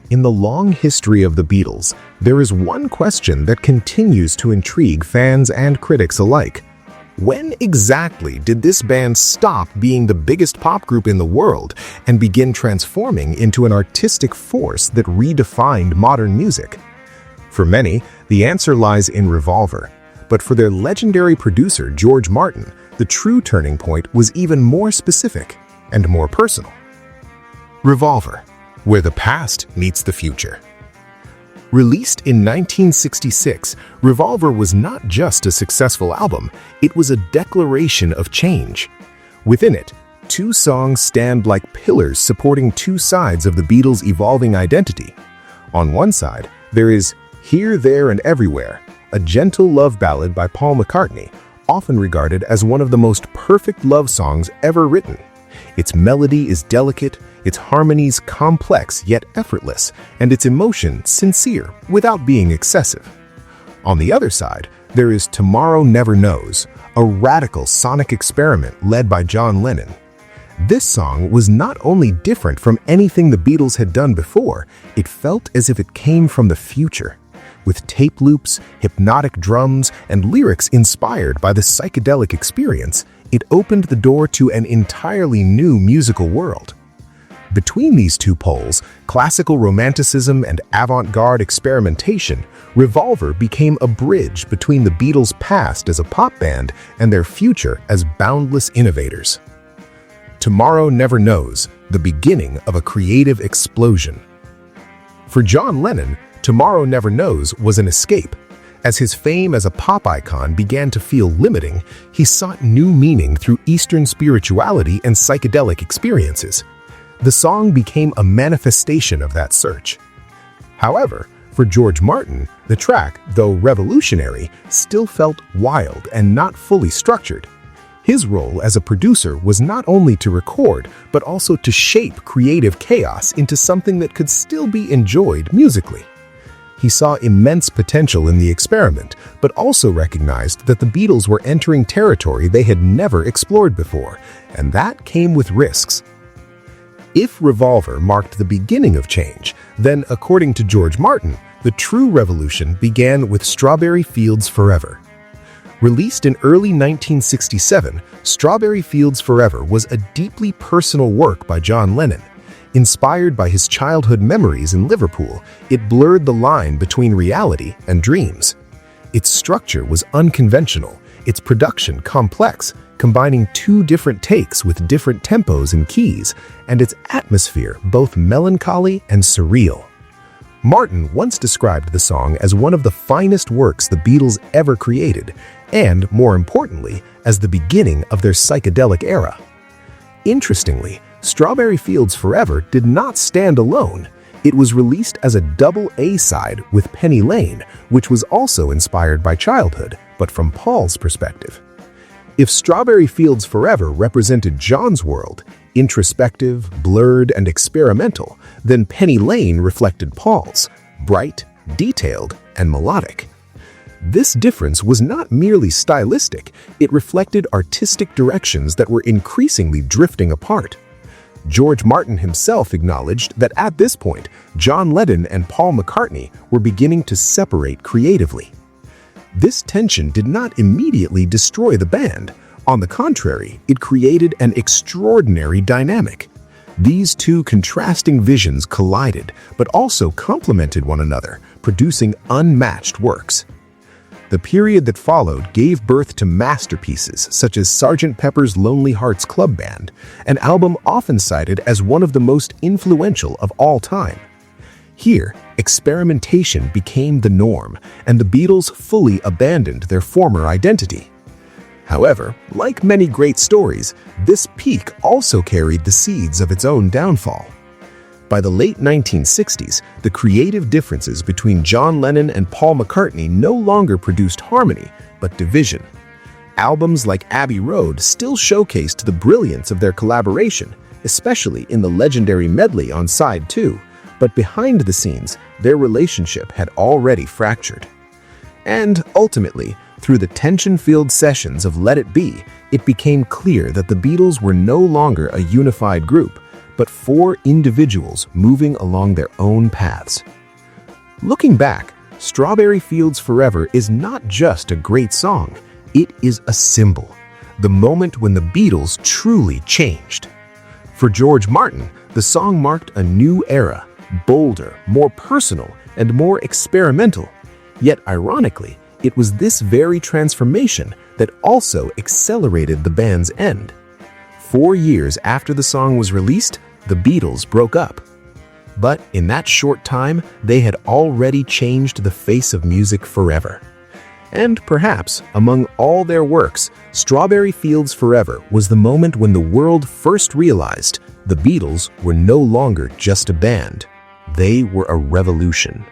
In the long history of the Beatles, there is one question that continues to intrigue fans and critics alike. When exactly did this band stop being the biggest pop group in the world and begin transforming into an artistic force that redefined modern music? For many, the answer lies in Revolver, but for their legendary producer George Martin, the true turning point was even more specific and more personal. Revolver, where the past meets the future. Released in 1966, Revolver was not just a successful album, it was a declaration of change. Within it, two songs stand like pillars supporting two sides of the Beatles' evolving identity. On one side, there is Here, There, and Everywhere, a gentle love ballad by Paul McCartney, often regarded as one of the most perfect love songs ever written. Its melody is delicate, its harmonies complex yet effortless, and its emotion sincere without being excessive. On the other side, there is Tomorrow Never Knows, a radical sonic experiment led by John Lennon. This song was not only different from anything the Beatles had done before, it felt as if it came from the future. With tape loops, hypnotic drums, and lyrics inspired by the psychedelic experience, it opened the door to an entirely new musical world. Between these two poles, classical romanticism and avant-garde experimentation, Revolver became a bridge between the Beatles' past as a pop band and their future as boundless innovators. Tomorrow Never Knows, the beginning of a creative explosion. For John Lennon, Tomorrow Never Knows was an escape. As his fame as a pop icon began to feel limiting, he sought new meaning through Eastern spirituality and psychedelic experiences. The song became a manifestation of that search. However, for George Martin, the track, though revolutionary, still felt wild and not fully structured. His role as a producer was not only to record, but also to shape creative chaos into something that could still be enjoyed musically. He saw immense potential in the experiment, but also recognized that the Beatles were entering territory they had never explored before, and that came with risks. If Revolver marked the beginning of change, then, according to George Martin, the true revolution began with Strawberry Fields Forever. Released in early 1967, Strawberry Fields Forever was a deeply personal work by John Lennon. Inspired by his childhood memories in Liverpool, it blurred the line between reality and dreams. Its structure was unconventional, its production complex, combining two different takes with different tempos and keys, and its atmosphere both melancholy and surreal. Martin once described the song as one of the finest works the Beatles ever created, and, more importantly, as the beginning of their psychedelic era. Interestingly, Strawberry Fields Forever did not stand alone. It was released as a double A-side with Penny Lane, which was also inspired by childhood, but from Paul's perspective. If Strawberry Fields Forever represented John's world, introspective, blurred, and experimental, then Penny Lane reflected Paul's, bright, detailed, and melodic. This difference was not merely stylistic, it reflected artistic directions that were increasingly drifting apart. George Martin himself acknowledged that at this point, John Lennon and Paul McCartney were beginning to separate creatively. This tension did not immediately destroy the band. On the contrary, it created an extraordinary dynamic. These two contrasting visions collided, but also complemented one another, producing unmatched works. The period that followed gave birth to masterpieces such as Sgt. Pepper's Lonely Hearts Club Band, an album often cited as one of the most influential of all time. Here, experimentation became the norm, and the Beatles fully abandoned their former identity. However, like many great stories, this peak also carried the seeds of its own downfall. By the late 1960s, the creative differences between John Lennon and Paul McCartney no longer produced harmony, but division. Albums like Abbey Road still showcased the brilliance of their collaboration, especially in the legendary medley on Side 2, but behind the scenes, their relationship had already fractured. And ultimately, through the tension-filled sessions of Let It Be, it became clear that the Beatles were no longer a unified group, but 4 individuals moving along their own paths. Looking back, Strawberry Fields Forever is not just a great song, it is a symbol, the moment when the Beatles truly changed. For George Martin, the song marked a new era, bolder, more personal, and more experimental. Yet ironically, it was this very transformation that also accelerated the band's end. 4 years after the song was released, the Beatles broke up. But in that short time, they had already changed the face of music forever. And perhaps, among all their works, Strawberry Fields Forever was the moment when the world first realized the Beatles were no longer just a band. They were a revolution.